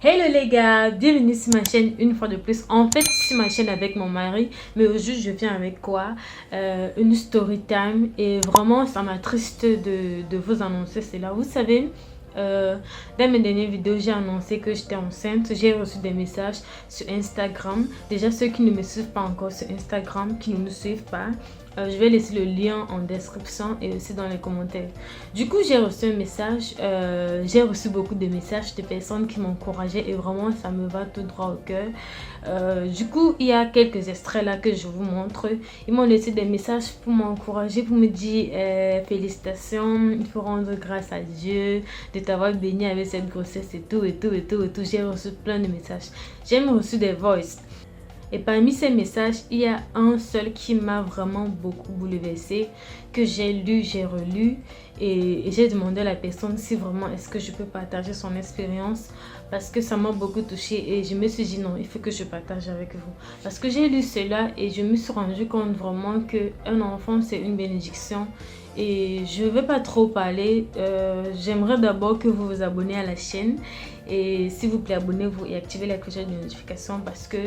Hello les gars, bienvenue sur ma chaîne une fois de plus. En fait, sur ma chaîne avec mon mari, mais aujourd'hui je viens avec quoi? Une story time. Et vraiment, ça m'attriste de vous annoncer cela. Vous savez, dans mes dernières vidéos, j'ai annoncé que j'étais enceinte. J'ai reçu des messages sur Instagram. Déjà, ceux qui ne me suivent pas encore sur Instagram, qui ne me suivent pas, je vais laisser le lien en description et aussi dans les commentaires. Du coup, j'ai reçu un message. J'ai reçu beaucoup de messages de personnes qui m'encourageaient et vraiment, ça me va tout droit au cœur. Du coup, il y a quelques extraits là que je vous montre. Ils m'ont laissé des messages pour m'encourager, pour me dire félicitations, il faut rendre grâce à Dieu de t'avoir béni avec cette grossesse et tout, et tout, et tout, et tout. J'ai reçu plein de messages. J'ai même reçu des voices. Et parmi ces messages, il y a un seul qui m'a vraiment beaucoup bouleversée, que j'ai lu, j'ai relu et j'ai demandé à la personne si vraiment est-ce que je peux partager son expérience parce que ça m'a beaucoup touchée et je me suis dit non, il faut que je partage avec vous. Parce que j'ai lu cela et je me suis rendu compte vraiment qu'un enfant c'est une bénédiction. Et je ne vais pas trop parler, j'aimerais d'abord que vous vous abonnez à la chaîne et s'il vous plaît abonnez-vous et activez la cloche de notification parce que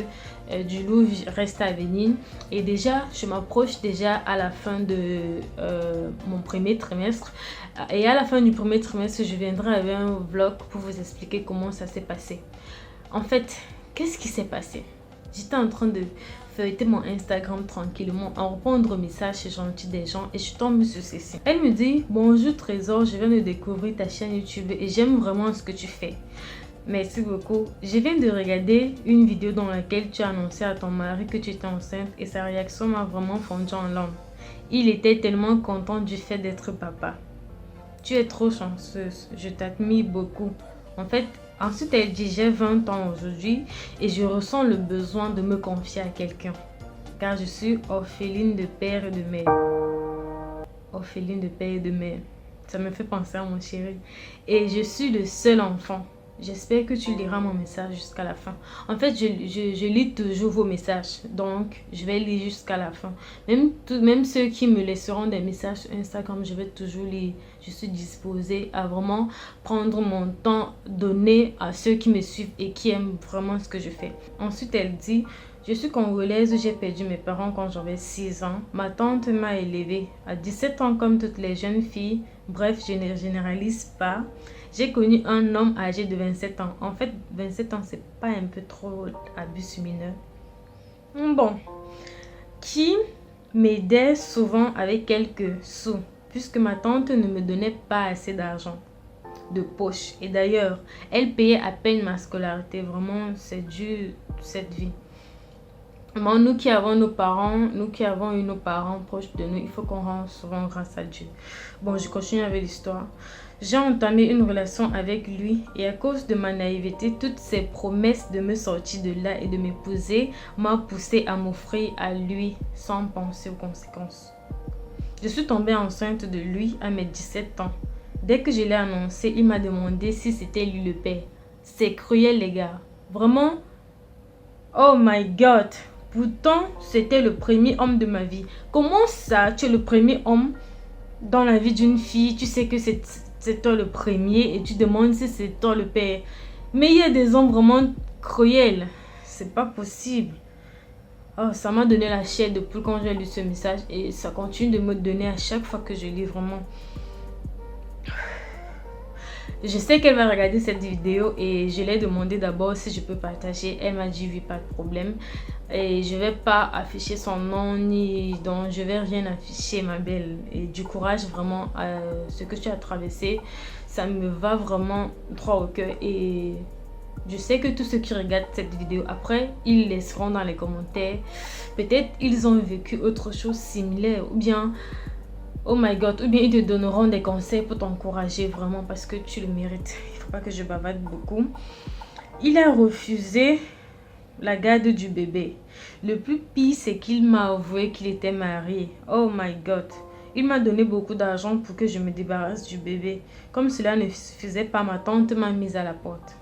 du lourd reste à venir. Et déjà je m'approche déjà à la fin de mon premier trimestre et à la fin du premier trimestre je viendrai avec un vlog pour vous expliquer comment ça s'est passé. En fait, qu'est-ce qui s'est passé? J'étais en train de feuilleter mon Instagram tranquillement en répondre aux messages gentils des gens et je tombe sur ceci. Elle me dit: bonjour Trésor, je viens de découvrir ta chaîne YouTube et j'aime vraiment ce que tu fais. Merci beaucoup. Je viens de regarder une vidéo dans laquelle tu as annoncé à ton mari que tu étais enceinte et sa réaction m'a vraiment fondu en larmes. Il était tellement content du fait d'être papa. Tu es trop chanceuse, je t'admire beaucoup. En fait, ensuite elle dit: j'ai 20 ans aujourd'hui et je ressens le besoin de me confier à quelqu'un. Car je suis orpheline de père et de mère. Orpheline de père et de mère. Ça me fait penser à mon chéri. Et je suis le seul enfant. J'espère que tu liras mon message jusqu'à la fin. En fait, je lis toujours vos messages. Donc, je vais lire jusqu'à la fin. Même ceux qui me laisseront des messages sur Instagram, je vais toujours lire. Je suis disposée à vraiment prendre mon temps donné à ceux qui me suivent et qui aiment vraiment ce que je fais. Ensuite, elle dit: je suis congolaise, j'ai perdu mes parents quand j'avais 6 ans. Ma tante m'a élevée à 17 ans comme toutes les jeunes filles. Bref, je ne généralise pas. J'ai connu un homme âgé de 27 ans. En fait, 27 ans, c'est pas un peu trop abus sur mineur? Bon. Qui m'aidait souvent avec quelques sous, puisque ma tante ne me donnait pas assez d'argent de poche. Et d'ailleurs, elle payait à peine ma scolarité. Vraiment, c'est dur cette vie. Bon, nous qui avons nos parents, nous qui avons eu nos parents proches de nous, il faut qu'on rende souvent grâce à Dieu. Bon, je continue avec l'histoire. J'ai entamé une relation avec lui et à cause de ma naïveté, toutes ses promesses de me sortir de là et de m'épouser m'a poussé à m'offrir à lui sans penser aux conséquences. Je suis tombée enceinte de lui à mes 17 ans. Dès que je l'ai annoncé, il m'a demandé si c'était lui le père. C'est cruel les gars. Vraiment, oh my god. Pourtant, c'était le premier homme de ma vie. Comment ça, tu es le premier homme dans la vie d'une fille? Tu sais que c'est toi le premier et tu demandes si c'est toi le père. Mais il y a des hommes vraiment cruels. C'est pas possible. Oh, ça m'a donné la chair de poule quand j'ai lu ce message et ça continue de me donner à chaque fois que je lis vraiment. Je sais qu'elle va regarder cette vidéo et je l'ai demandé d'abord si je peux partager. Elle m'a dit oui, pas de problème. Et je vais pas afficher son nom ni donc je vais rien afficher ma belle. Et du courage vraiment à ce que tu as traversé. Ça me va vraiment droit au cœur et je sais que tous ceux qui regardent cette vidéo après, ils laisseront dans les commentaires. Peut-être ils ont vécu autre chose similaire ou bien oh my god, ou bien ils te donneront des conseils pour t'encourager vraiment parce que tu le mérites. Il ne faut pas que je bavarde beaucoup. Il a refusé la garde du bébé. Le plus pire, c'est qu'il m'a avoué qu'il était marié. Oh my god. Il m'a donné beaucoup d'argent pour que je me débarrasse du bébé. Comme cela ne suffisait pas, ma tante m'a mise à la porte.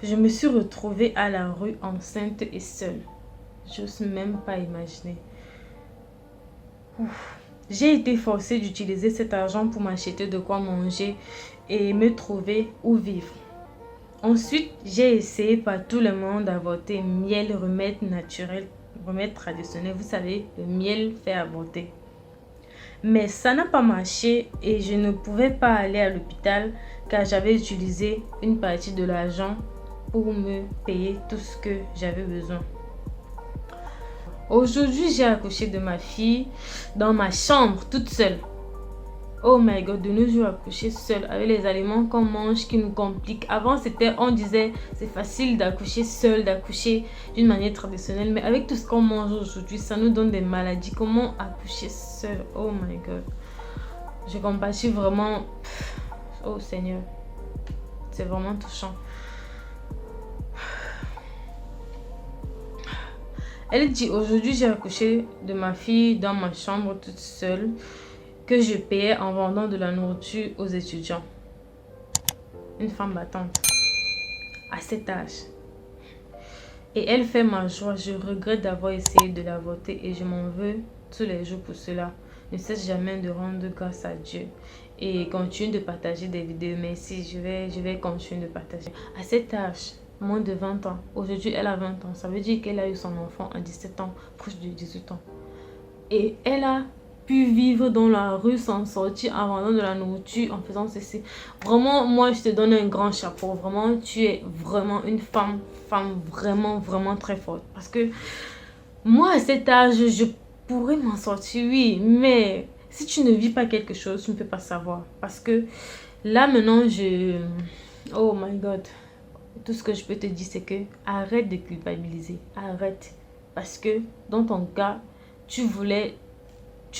Je me suis retrouvée à la rue enceinte et seule. J'ose même pas imaginer. J'ai été forcée d'utiliser cet argent pour m'acheter de quoi manger et me trouver où vivre. Ensuite, j'ai essayé par tout le monde d'avorter miel, remède naturel, remède traditionnel. Vous savez, le miel fait avorter. Mais ça n'a pas marché et je ne pouvais pas aller à l'hôpital car j'avais utilisé une partie de l'argent pour me payer tout ce que j'avais besoin. Aujourd'hui, j'ai accouché de ma fille dans ma chambre toute seule. Oh my god, de nos jours, accoucher seule avec les aliments qu'on mange qui nous compliquent. Avant, on disait c'est facile d'accoucher seule, d'accoucher d'une manière traditionnelle. Mais avec tout ce qu'on mange aujourd'hui, ça nous donne des maladies. Comment accoucher seule? Oh my god. Je compatis vraiment. Oh Seigneur. C'est vraiment touchant. Elle dit aujourd'hui, j'ai accouché de ma fille dans ma chambre toute seule, que je payais en vendant de la nourriture aux étudiants. Une femme battante à cet âge. Et elle fait ma joie. Je regrette d'avoir essayé de l'avorter et je m'en veux tous les jours pour cela. Ne cesse jamais de rendre grâce à Dieu et continue de partager des vidéos. Merci, je vais continuer de partager. À cet âge, moins de 20 ans, aujourd'hui elle a 20 ans, ça veut dire qu'elle a eu son enfant à 17 ans, proche de 18 ans. Et elle a pu vivre dans la rue sans sortir, en vendant de la nourriture, en faisant ceci. Vraiment, moi, je te donne un grand chapeau. Vraiment, tu es vraiment une femme vraiment, vraiment très forte. Parce que moi, à cet âge, je pourrais m'en sortir, oui. Mais si tu ne vis pas quelque chose, tu ne peux pas savoir. Parce que là, maintenant, oh my God. Tout ce que je peux te dire, c'est que arrête de culpabiliser. Arrête. Parce que dans ton cas, tu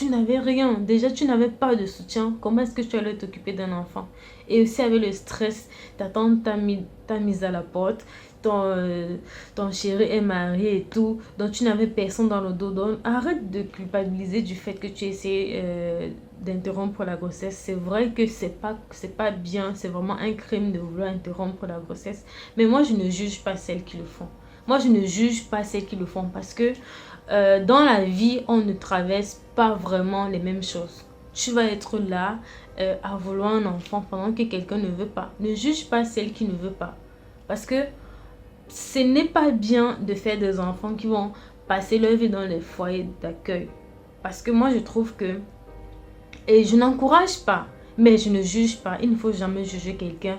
n'avais rien. Déjà, tu n'avais pas de soutien. Comment est-ce que tu allais t'occuper d'un enfant? Et aussi avec le stress, ta tante t'a mis à la porte. Ton chéri est marié et tout. Donc, tu n'avais personne dans le dos. Donc, arrête de culpabiliser du fait que tu essaies d'interrompre la grossesse. C'est vrai que c'est pas bien. C'est vraiment un crime de vouloir interrompre la grossesse. Mais moi, je ne juge pas celles qui le font. Moi, je ne juge pas celles qui le font parce que dans la vie, on ne traverse pas vraiment les mêmes choses. Tu vas être là à vouloir un enfant pendant que quelqu'un ne veut pas. Ne juge pas celle qui ne veut pas. Parce que ce n'est pas bien de faire des enfants qui vont passer leur vie dans les foyers d'accueil. Parce que moi, je trouve que... Et je n'encourage pas, mais je ne juge pas. Il ne faut jamais juger quelqu'un.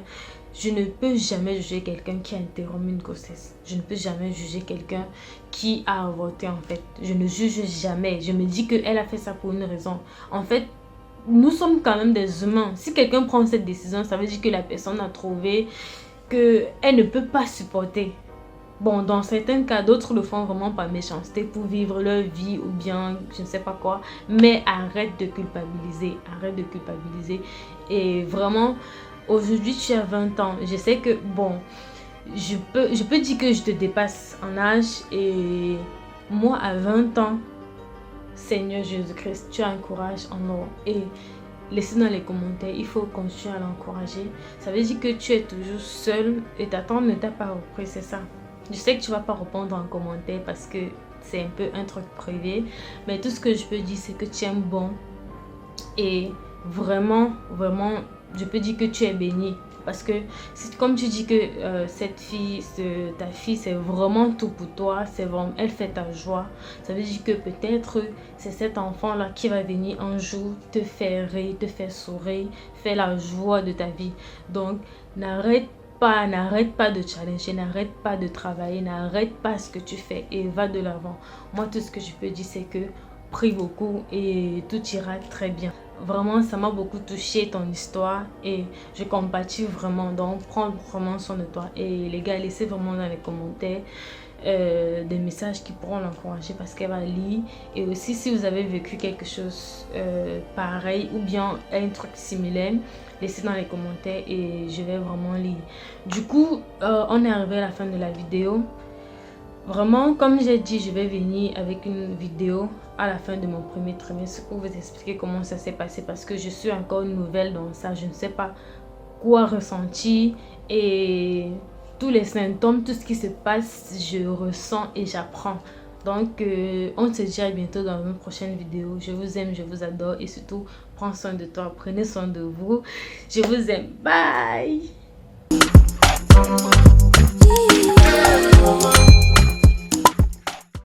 Je ne peux jamais juger quelqu'un qui a interrompu une grossesse. Je ne peux jamais juger quelqu'un qui a avorté en fait. Je ne juge jamais. Je me dis qu'elle a fait ça pour une raison. En fait, nous sommes quand même des humains. Si quelqu'un prend cette décision, ça veut dire que la personne a trouvé qu'elle ne peut pas supporter. Bon, dans certains cas, d'autres le font vraiment par méchanceté pour vivre leur vie ou bien je ne sais pas quoi. Mais arrête de culpabiliser. Arrête de culpabiliser. Et vraiment... Aujourd'hui, tu as 20 ans. Je sais que, bon, je peux dire que je te dépasse en âge. Et moi, à 20 ans, Seigneur Jésus-Christ, tu as un courage en or. Et laissez dans les commentaires, il faut continuer à l'encourager. Ça veut dire que tu es toujours seul et ta tante ne t'a pas repris, c'est ça. Je sais que tu ne vas pas répondre en commentaire parce que c'est un peu un truc privé. Mais tout ce que je peux dire, c'est que tu es bon. Et vraiment, vraiment... Je peux dire que tu es béni parce que comme tu dis que ta fille c'est vraiment tout pour toi, elle fait ta joie. Ça veut dire que peut-être c'est cet enfant là qui va venir un jour te faire rire, te faire sourire, faire la joie de ta vie. Donc n'arrête pas de challenger, n'arrête pas de travailler, n'arrête pas ce que tu fais et va de l'avant. Moi tout ce que je peux dire c'est que prie beaucoup et tout ira très bien. Vraiment, ça m'a beaucoup touché ton histoire et je compatis vraiment. Donc, prends vraiment soin de toi. Et les gars, laissez vraiment dans les commentaires des messages qui pourront l'encourager parce qu'elle va lire. Et aussi, si vous avez vécu quelque chose pareil ou bien un truc similaire, laissez dans les commentaires et je vais vraiment lire. Du coup, on est arrivé à la fin de la vidéo. Vraiment, comme j'ai dit, je vais venir avec une vidéo à la fin de mon premier trimestre pour vous expliquer comment ça s'est passé parce que je suis encore nouvelle dans ça. Je ne sais pas quoi ressentir et tous les symptômes, tout ce qui se passe, je ressens et j'apprends. Donc, on se dit à bientôt dans une prochaine vidéo. Je vous aime, je vous adore et surtout, prends soin de toi, prenez soin de vous. Je vous aime. Bye!